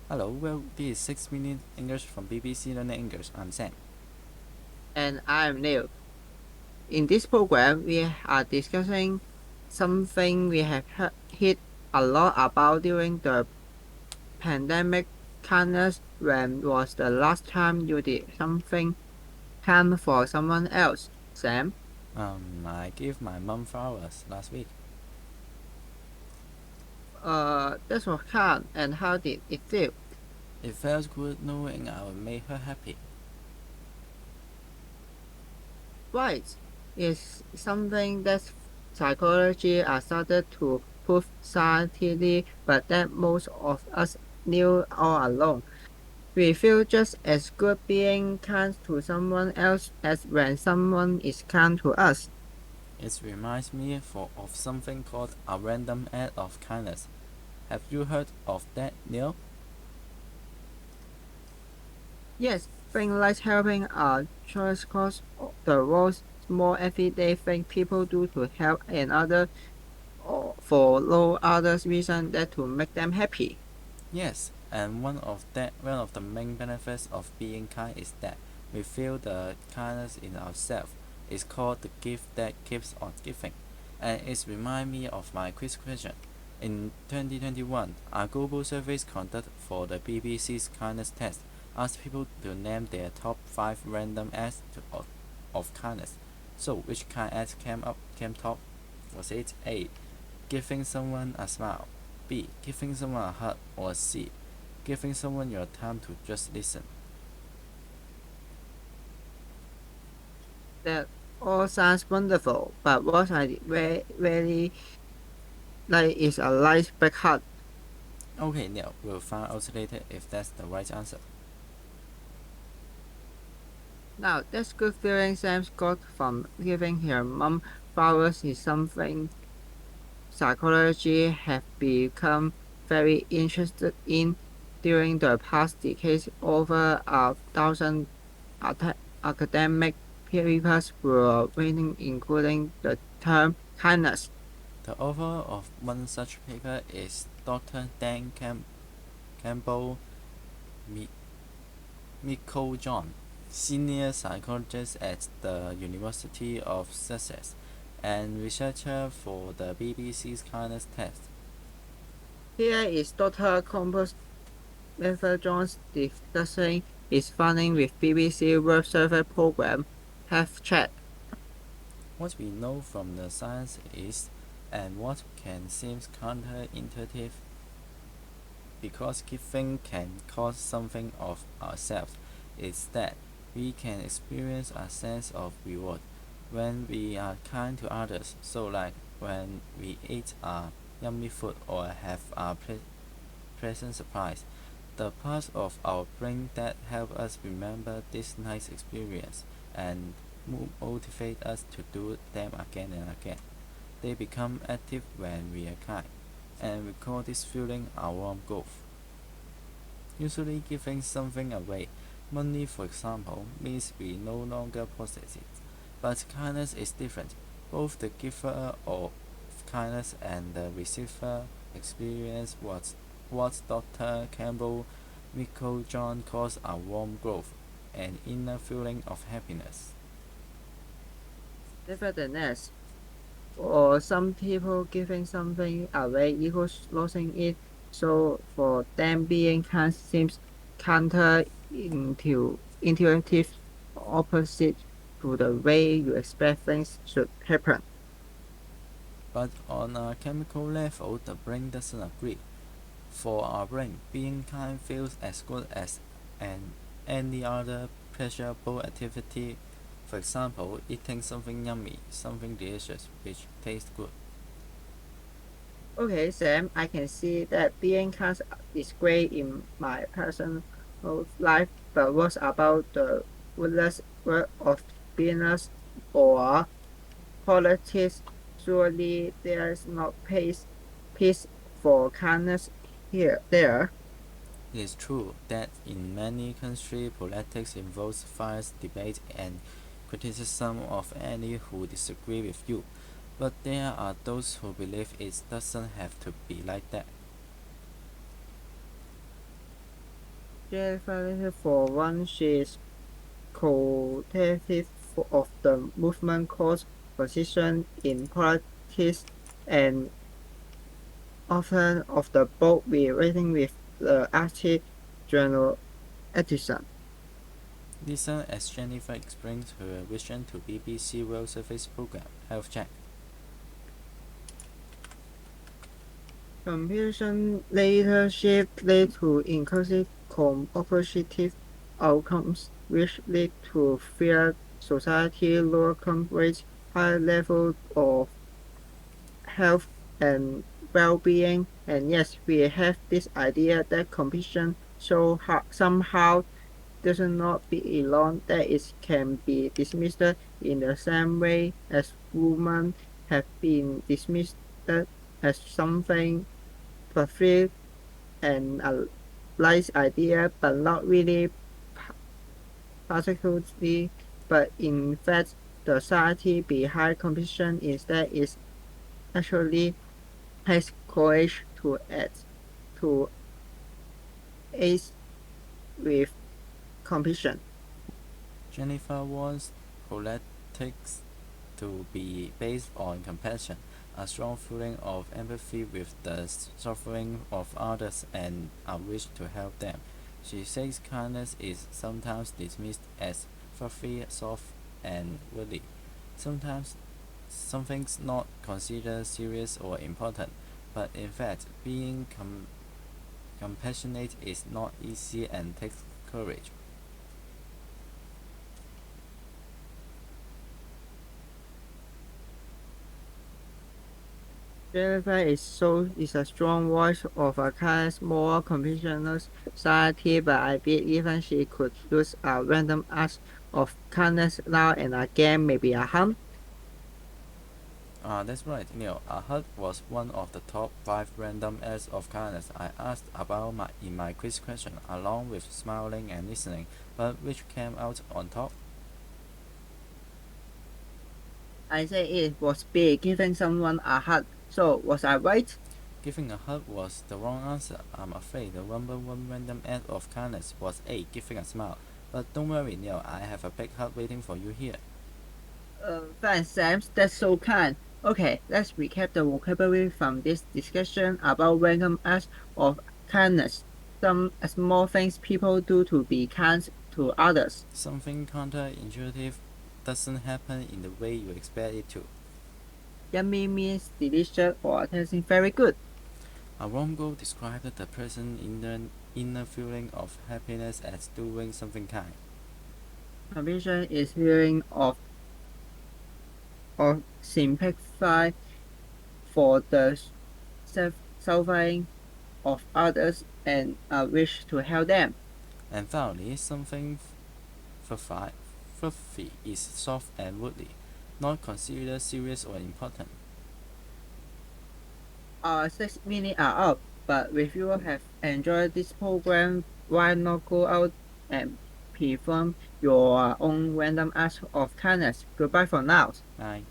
Hello, well, this is 6 Minute English from BBC Learning English. I'm Sam. And I'm Neil. In this program, we are discussing something we have hit a lot about during the pandemic. Kindness. When was the last time you did something kind for someone else, Sam? I gave my mum flowers last week. That was kind, and how did it feel? It felt good knowing I would make her happy. Right, is something that psychology has started to prove scientifically, but that most of us knew all along. We feel just as good being kind to someone else as when someone is kind to us. It reminds me of something called a random act of kindness. Have you heard of that, Neil? Yes, things like helping a church cause the world's small everyday thing people do to help another or for no other reason than to make them happy. Yes, and one of the main benefits of being kind is that we feel the kindness in ourselves. It's called the gift that keeps on giving, and it reminds me of my quiz question. In 2021, a global survey conducted for the BBC's kindness test asked people to name their top 5 random acts of kindness. So, which kind act came top? Was it A, giving someone a smile, B, giving someone a hug, or C, giving someone your time to just listen? That all sounds wonderful, but what I really like is a nice big hug. Okay, Neil, we'll find out later if that's the right answer. Now, that's good feeling Sam's got from giving her mom flowers is something psychology have become very interested in during the past decades. Over a thousand academic papers were written, including the term kindness. The author of one such paper is Dr. Campbell John, senior psychologist at the University of Sussex and researcher for the BBC's kindness test. Here is Dr. Campbell Jones discussing his finding with BBC World Survey Program. Have chat. What we know from the science is, and what can seem counterintuitive, because giving can cause something of ourselves, is that we can experience a sense of reward when we are kind to others. So, like when we eat a yummy food or have a pleasant surprise, the parts of our brain that help us remember this nice experience and motivate us to do them again and again. They become active when we are kind, and we call this feeling a warm growth. Usually giving something away, money for example, means we no longer possess it. But kindness is different. Both the giver of kindness and the receiver experience what Dr. Campbell John calls a warm growth, an inner feeling of happiness. Nevertheless, for some people, giving something away equals losing it. So for them, being kind seems counterintuitive, opposite to the way you expect things should happen. But on a chemical level, the brain doesn't agree. For our brain, being kind feels as good as any other pleasurable activity. For example, eating something yummy, something delicious, which tastes good. Okay, Sam, I can see that being kind is great in my personal life, but what about the ruthless work of business or politics? Surely there's not peace for kindness there. It is true that in many countries politics involves fierce debate and criticism of any who disagree with you, but there are those who believe it doesn't have to be like that. Jennifer, for one, she is co-creative of the movement called position in politics and author of the book we reading with the artist journal Edison. Listen as Jennifer explains her vision to BBC World Service Program Health Check. Computer leadership led to inclusive cooperative outcomes, which lead to fair society, lower crime rates, higher level of health and well-being. And yes, we have this idea that competition somehow does not belong, that it can be dismissed in the same way as women have been dismissed as something perfect and a nice idea, but not really particularly. But in fact, the society behind competition instead is actually has courage to ace with competition. Jennifer wants politics to be based on compassion, a strong feeling of empathy with the suffering of others and a wish to help them. She says kindness is sometimes dismissed as fluffy, soft, and woolly. Sometimes something's not considered serious or important, but in fact, being compassionate is not easy and takes courage. Jennifer is a strong voice of a kind, more compassionate society, but I bet even she could use a random act of kindness now and again, maybe a hug. That's right, Neil. A hug was one of the top 5 random acts of kindness I asked about in my quiz question, along with smiling and listening. But which came out on top? I say it was B, giving someone a hug. So, was I right? Giving a hug was the wrong answer. I'm afraid the number one random act of kindness was A, giving a smile. But don't worry, Neil, I have a big hug waiting for you here. Thanks, Sam. That's so kind. Okay, let's recap the vocabulary from this discussion about random acts of kindness. Some small things people do to be kind to others. Something counterintuitive doesn't happen in the way you expect it to. Yummy means delicious or tasting very good. Aromgo described the person's inner feeling of happiness as doing something kind. Compassion is feeling of sympathy for the suffering of others and a wish to help them. And finally, something fluffy is soft and woody, not considered serious or important. Our 6 minutes are up, but if you have enjoyed this program, why not go out and perform your own random acts of kindness? Goodbye for now. Bye.